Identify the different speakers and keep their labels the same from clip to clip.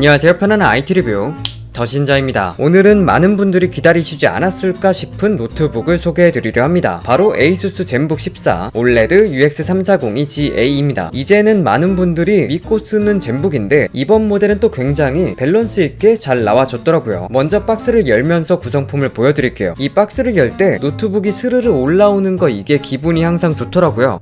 Speaker 1: 안녕하세요. 편안한 IT 리뷰 더신자입니다. 오늘은 많은 분들이 기다리시지 않았을까 싶은 노트북을 소개해드리려 합니다. 바로 ASUS 젠북 14 OLED UX340EGA입니다. 이제는 많은 분들이 믿고 쓰는 젠북인데 이번 모델은 또 굉장히 밸런스 있게 잘 나와줬더라고요. 먼저 박스를 열면서 구성품을 보여드릴게요. 이 박스를 열 때 노트북이 스르르 올라오는 거 이게 기분이 항상 좋더라고요.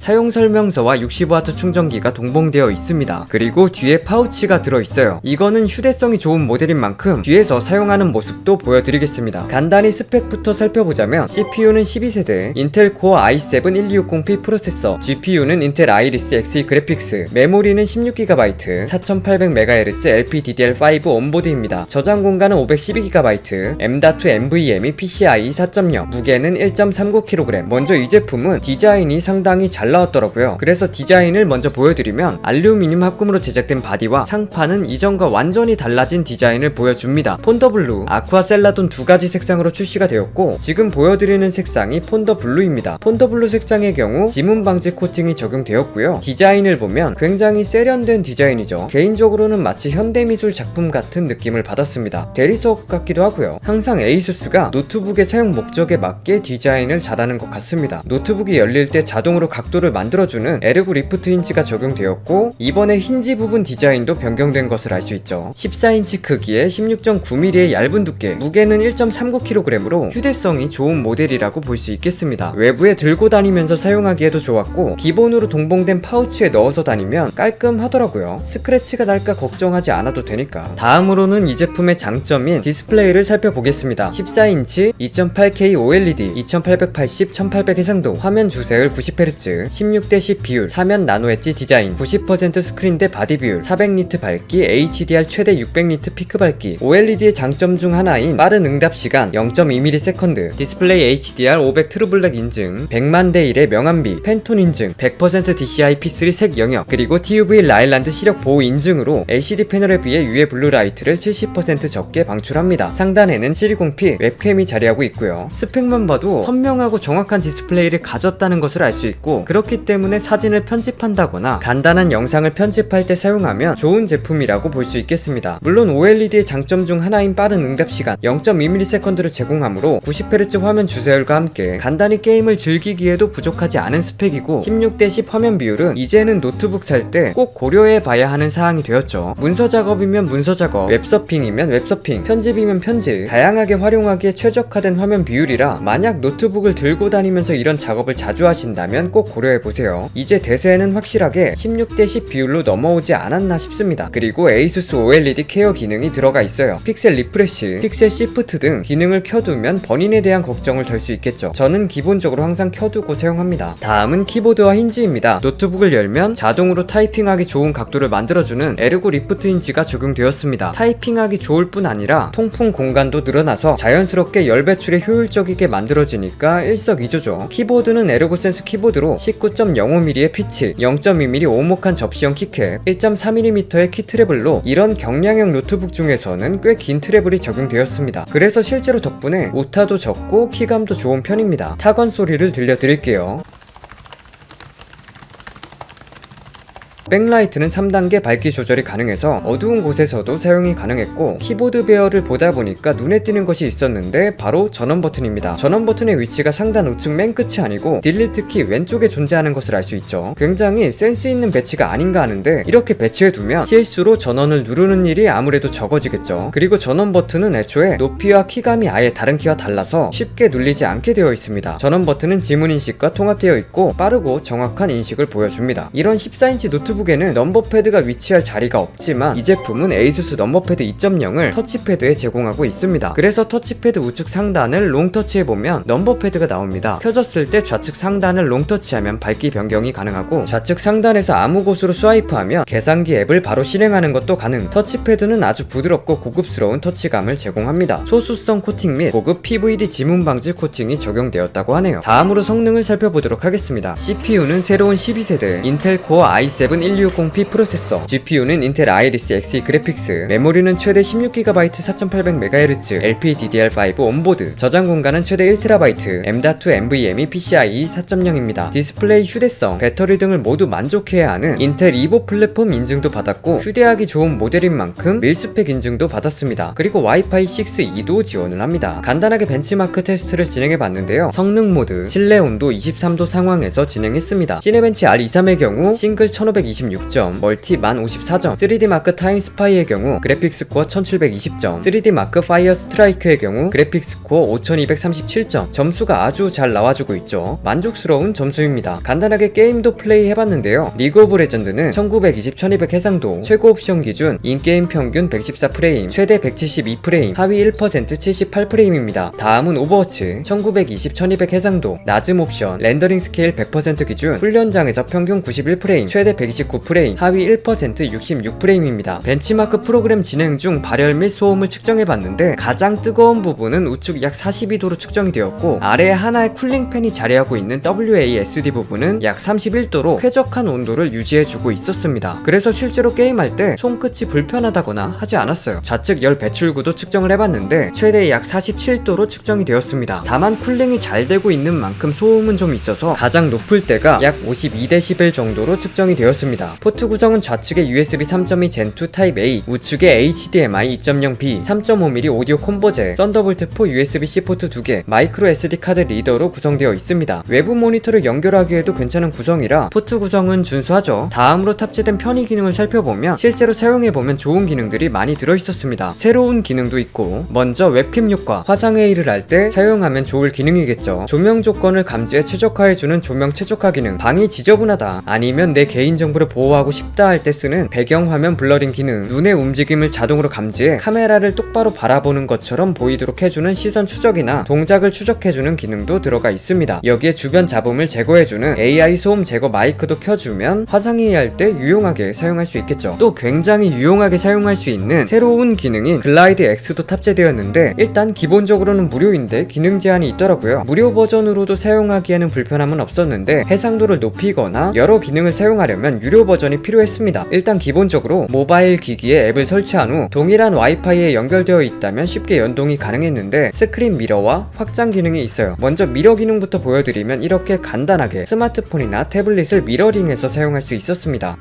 Speaker 1: 사용설명서와 65W 충전기가 동봉되어 있습니다. 그리고 뒤에 파우치가 들어있어요. 이거는 휴대성이 좋은 모델인 만큼 뒤에서 사용하는 모습도 보여드리겠습니다. 간단히 스펙부터 살펴보자면 CPU는 12세대 인텔 코어 i7-1260P 프로세서, GPU는 인텔 아이리스 Xe 그래픽스, 메모리는 16GB, 4800MHz LPDDR5 온보드입니다. 저장 공간은 512GB, M.2 NVMe PCIe 4.0, 무게는 1.39kg. 먼저 이 제품은 디자인이 상당히 잘 나왔더라고요. 그래서 디자인을 먼저 보여드리면 알루미늄 합금으로 제작된 바디와 상판은 이전과 완전히 달라진 디자인을 보여줍니다. 폰더블루, 아쿠아셀라돈 두 가지 색상으로 출시가 되었고 지금 보여드리는 색상이 폰더블루입니다. 폰더블루 색상의 경우 지문 방지 코팅이 적용되었고요. 디자인을 보면 굉장히 세련된 디자인이죠. 개인적으로는 마치 현대미술 작품 같은 느낌을 받았습니다. 대리석 같기도 하고요. 항상 ASUS가 노트북의 사용 목적에 맞게 디자인을 잘하는 것 같습니다. 노트북이 열릴 때 자동으로 각도를 만들어주는 에르고 리프트 힌지가 적용되었고 이번에 힌지 부분 디자인도 변경된 것을 알 수 있죠. 14인치 크기에 16.9mm의 얇은 두께, 무게는 1.39kg으로 휴대성이 좋은 모델이라고 볼 수 있겠습니다. 외부에 들고 다니면서 사용하기에도 좋았고 기본으로 동봉된 파우치에 넣어서 다니면 깔끔하더라고요. 스크래치가 날까 걱정하지 않아도 되니까. 다음으로는 이 제품의 장점인 디스플레이를 살펴보겠습니다. 14인치 2.8K OLED 2880, 1800 해상도, 화면 주세율 90Hz, 16:10 비율, 사면 나노 엣지 디자인, 90% 스크린 대 바디 비율, 400니트 밝기, HDR 최대 600니트 피크 밝기. OLED의 장점 중 하나인 빠른 응답 시간 0.2ms, 디스플레이 HDR 500 트루블랙 인증, 100만 대 1의 명암비, 팬톤 인증, 100% DCI-P3 색 영역, 그리고 TUV 라일란드 시력 보호 인증으로 LCD 패널에 비해 UV 블루라이트를 70% 적게 방출합니다. 상단에는 720p 웹캠이 자리하고 있고요. 스펙만 봐도 선명하고 정확한 디스플레이를 가졌다는 것을 알 수 있고 그렇기 때문에 사진을 편집한다거나 간단한 영상을 편집할 때 사용하면 좋은 제품이라고 볼 수 있겠습니다. 물론 OLED의 장점 중 하나인 빠른 응답 시간 0.2ms를 제공하므로 90Hz 화면 주세율과 함께 간단히 게임을 즐기기에도 부족하지 않은 스펙이고 16:10 화면 비율은 이제는 노트북 살 때 꼭 고려해 봐야 하는 사항이 되었죠. 문서 작업이면 문서 작업, 웹서핑이면 웹서핑, 편집이면 편집, 다양하게 활용하기에 최적화된 화면 비율이라 만약 노트북을 들고 다니면서 이런 작업을 자주 하신다면 꼭 고려해보세요. 이제 대세는 확실하게 16:10 비율로 넘어오지 않았나 싶습니다. 그리고 ASUS OLED 케어 기능이 들어가 있어요. 픽셀 리프레시, 픽셀 시프트 등 기능을 켜두면 번인에 대한 걱정을 덜 수 있겠죠. 저는 기본적으로 항상 켜두고 사용합니다. 다음은 키보드와 힌지입니다. 노트북을 열면 자동으로 타이핑하기 좋은 각도를 만들어주는 에르고 리프트 힌지가 적용되었습니다. 타이핑하기 좋을 뿐 아니라 통풍 공간도 늘어나서 자연스럽게 열 배출에 효율적이게 만들어지니까 일석이조죠. 키보드는 에르고 센스 키보드로 19.05mm의 피치, 0.2mm 오목한 접시형 키캡, 1.4mm의 키 트래블로 이런 경량형 노트북 중에서는 꽤 긴 트래블이 적용되었습니다. 그래서 실제로 덕분에 오타도 적고 키감도 좋은 편입니다. 타건 소리를 들려드릴게요. 백라이트는 3단계 밝기 조절이 가능해서 어두운 곳에서도 사용이 가능했고 키보드 베어를 보다 보니까 눈에 띄는 것이 있었는데 바로 전원 버튼입니다. 전원 버튼의 위치가 상단 우측 맨 끝이 아니고 딜리트 키 왼쪽에 존재하는 것을 알 수 있죠. 굉장히 센스 있는 배치가 아닌가 하는데 이렇게 배치해두면 실수로 전원을 누르는 일이 아무래도 적어지겠죠. 그리고 전원 버튼은 애초에 높이와 키감이 아예 다른 키와 달라서 쉽게 눌리지 않게 되어 있습니다. 전원 버튼은 지문 인식과 통합되어 있고 빠르고 정확한 인식을 보여줍니다. 이런 14인치 노트북 에는 넘버패드가 위치할 자리가 없지만 이 제품은 ASUS 넘버패드 2.0을 터치패드에 제공하고 있습니다. 그래서 터치패드 우측 상단을 롱터치해보면 넘버패드가 나옵니다. 켜졌을 때 좌측 상단을 롱터치하면 밝기 변경이 가능하고 좌측 상단에서 아무 곳으로 스와이프하면 계산기 앱을 바로 실행하는 것도 가능. 터치패드는 아주 부드럽고 고급스러운 터치감을 제공합니다. 소수성 코팅 및 고급 PVD 지문 방지 코팅이 적용되었다고 하네요. 다음으로 성능을 살펴보도록 하겠습니다. CPU는 새로운 12세대 인텔 코어 i7 1260p 프로세서, GPU는 인텔 아이리스 Xe 그래픽스, 메모리는 최대 16GB 4800MHz LPDDR5 온보드, 저장 공간은 최대 1TB, M.2 NVMe PCIe 4.0입니다. 디스플레이, 휴대성, 배터리 등을 모두 만족해야 하는 인텔 이보 플랫폼 인증도 받았고 휴대하기 좋은 모델인 만큼 밀스펙 인증도 받았습니다. 그리고 와이파이 6E도 지원을 합니다. 간단하게 벤치마크 테스트를 진행해봤는데요. 성능 모드, 실내 온도 23도 상황에서 진행했습니다. 시네벤치 R23의 경우 싱글 1526점, 멀티 1054점, 3D 마크 타임 스파이의 경우 그래픽스 코어 1720점, 3D 마크 파이어 스트라이크의 경우 그래픽스 코어 5237점, 점수가 아주 잘 나와주고 있죠. 만족스러운 점수입니다. 간단하게 게임도 플레이 해봤는데요. 리그 오브 레전드는 1920, 1200 해상도, 최고 옵션 기준 인게임 평균 114프레임, 최대 172프레임, 하위 1% 78프레임입니다. 다음은 오버워치 1920, 1200 해상도, 낮음 옵션, 렌더링 스케일 100% 기준, 훈련장에서 평균 91프레임, 최대 129프레임, 하위 1% 66프레임입니다. 벤치마크 프로그램 진행 중 발열 및 소음을 측정해봤는데 가장 뜨거운 부분은 우측 약 42도로 측정이 되었고 아래에 하나의 쿨링팬이 자리하고 있는 WASD 부분은 약 31도로 쾌적한 온도를 유지해주고 있었습니다. 그래서 실제로 게임할 때 손끝이 불편하다거나 하지 않았어요. 좌측 열 배출구도 측정을 해봤는데 최대 약 47도로 측정이 되었습니다. 다만 쿨링이 잘 되고 있는 만큼 소음은 좀 있어서 가장 높을 때가 약 52dB 정도로 측정이 되었습니다. 포트 구성은 좌측에 USB 3.2 Gen2 타입 A, 우측에 HDMI 2.0B, 3.5mm 오디오 콤보제, 썬더볼트 4 USB-C 포트 2개, 마이크로 SD 카드 리더로 구성되어 있습니다. 외부 모니터를 연결하기에도 괜찮은 구성이라 포트 구성은 준수하죠. 다음으로 탑재된 편의 기능을 살펴보면 실제로 사용해보면 좋은 기능들이 많이 들어있었습니다. 새로운 기능도 있고 먼저 웹캠 효과, 화상회의를 할 때 사용하면 좋을 기능이겠죠. 조명 조건을 감지해 최적화해주는 조명 최적화 기능, 방이 지저분하다 아니면 내 개인정보를 보호하고 싶다 할 때 쓰는 배경화면 블러링 기능, 눈의 움직임을 자동으로 감지해 카메라를 똑바로 바라보는 것처럼 보이도록 해주는 시선 추적이나 동작을 추적해주는 기능도 들어가 있습니다. 여기에 주변 잡음을 제거해주는 AI 소음 제거 마이크도 켜주면 화상회의 할 때 유용하게 사용할 수 있겠죠. 또 굉장히 유용하게 사용할 수 있는 새로운 기능인 글라이드 X도 탑재되었는데 일단 기본적으로는 무료인데 기능 제한이 있더라고요. 무료 버전으로도 사용하기에는 불편함은 없었는데 해상도를 높이거나 여러 기능을 사용하려면 유료 버전이 필요했습니다. 일단 기본적으로 모바일 기기에 앱을 설치한 후 동일한 와이파이에 연결되어 있다면 쉽게 연동이 가능했는데 스크린 미러와 확장 기능이 있어요. 먼저 미러 기능부터 보여드리면 이렇게 간단하게 스마트폰이나 태블릿을 미러링해서 사용할 수 있었습니다.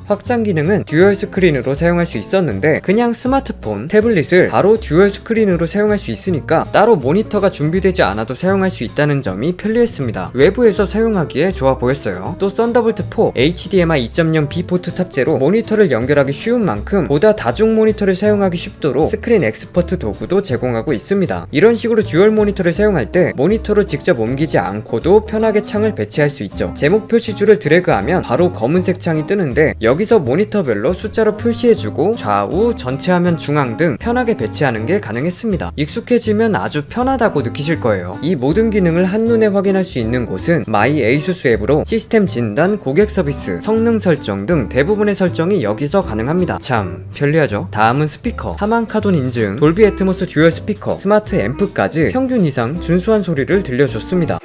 Speaker 1: 확장 기능은 듀얼 스크린으로 사용할 수 있었는데 그냥 스마트폰, 태블릿을 바로 듀얼 스크린으로 사용할 수 있으니까 따로 모니터가 준비되지 않아도 사용할 수 있다는 점이 편리했습니다. 외부에서 사용하기에 좋아 보였어요. 또 썬더볼트 4, HDMI 2.0B 포트 탑재로 모니터를 연결하기 쉬운 만큼 보다 다중 모니터를 사용하기 쉽도록 스크린 엑스퍼트 도구도 제공하고 있습니다. 이런 식으로 듀얼 모니터를 사용할 때 모니터로 직접 옮기지 않고도 편하게 창을 배치할 수 있죠. 제목 표시줄을 드래그하면 바로 검은색 창이 뜨는데 여기서 모니터별로 숫자로 표시해주고 좌우, 전체 화면 중앙 등 편하게 배치하는 게 가능했습니다. 익숙해지면 아주 편하다고 느끼실 거예요. 이 모든 기능을 한눈에 확인할 수 있는 곳은 마이 에이수스 앱으로 시스템 진단, 고객 서비스, 성능 설정 등 대부분의 설정이 여기서 가능합니다. 참 편리하죠? 다음은 스피커, 하만카돈 인증, 돌비 애트모스 듀얼 스피커, 스마트 앰프까지 평균 이상 준수한 소리를 들려줬습니다.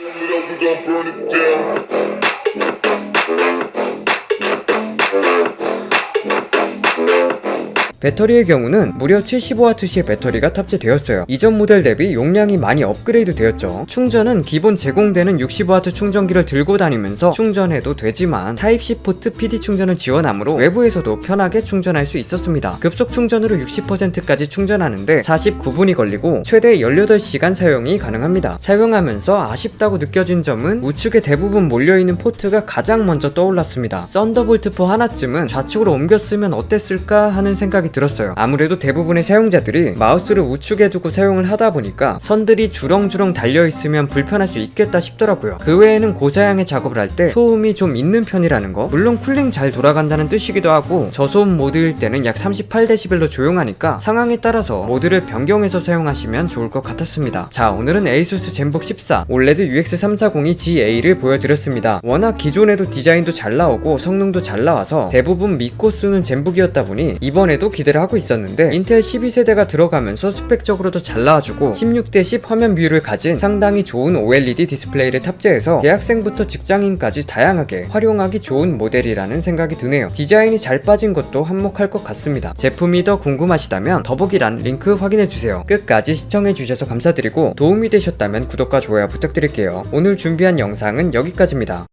Speaker 1: 배터리의 경우는 무려 75W의 배터리가 탑재되었어요. 이전 모델 대비 용량이 많이 업그레이드 되었죠. 충전은 기본 제공되는 60W 충전기를 들고 다니면서 충전해도 되지만 타입C 포트 PD 충전을 지원하므로 외부에서도 편하게 충전할 수 있었습니다. 급속 충전으로 60%까지 충전하는데 49분이 걸리고 최대 18시간 사용이 가능합니다. 사용하면서 아쉽다고 느껴진 점은 우측에 대부분 몰려있는 포트가 가장 먼저 떠올랐습니다. 썬더볼트 4 하나쯤은 좌측으로 옮겨 쓰면 어땠을까 하는 생각이 들었어요. 아무래도 대부분의 사용자들이 마우스를 우측에 두고 사용을 하다 보니까 선들이 주렁주렁 달려있으면 불편할 수 있겠다 싶더라고요. 그 외에는 고사양의 작업을 할 때 소음이 좀 있는 편이라는 거, 물론 쿨링 잘 돌아간다는 뜻이기도 하고 저소음 모드일 때는 약 38dB로 조용하니까 상황에 따라서 모드를 변경해서 사용하시면 좋을 것 같았습니다. 자, 오늘은 에이수스 젠북 14 올레드 UX340GA를 보여드렸습니다. 워낙 기존에도 디자인도 잘 나오고 성능도 잘 나와서 대부분 믿고 쓰는 젠북이었다 보니 이번에도 기대를 하고 있었는데 인텔 12세대가 들어가면서 스펙적으로도 잘 나와주고 16:10 화면 비율을 가진 상당히 좋은 OLED 디스플레이를 탑재해서 대학생부터 직장인까지 다양하게 활용하기 좋은 모델이라는 생각이 드네요. 디자인이 잘 빠진 것도 한몫할 것 같습니다. 제품이 더 궁금하시다면 더보기란 링크 확인해주세요. 끝까지 시청해주셔서 감사드리고 도움이 되셨다면 구독과 좋아요 부탁드릴게요. 오늘 준비한 영상은 여기까지입니다.